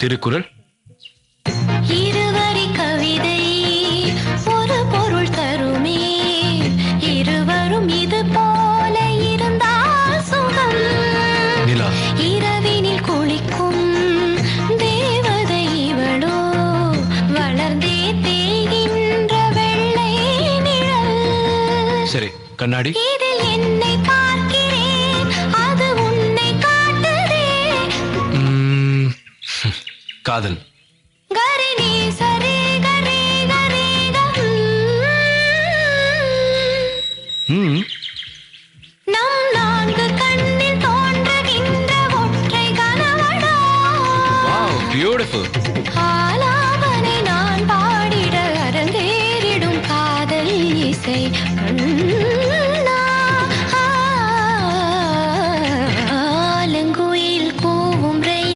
திருக்குறள். இருவரி கவிதை ஒரு பொருள் தருமே, இருவரும் இது போல இருந்தால் சுகம். நிலா. இரவினில் குளிக்கும் தேவதை இவளோ, வளர்ந்தே தேய்கின்ற வெள்ளை நிழல். சரி, கண்ணாடி. இதில் என்னை பார்க்கிறேன், அது உன்னை காட்டுதே. காதல். கரினி சரி கரி கரி நம் நான்கு கண்ணில் தோன்றுகின்ற ஒற்றை கனவடா. Wow, beautiful.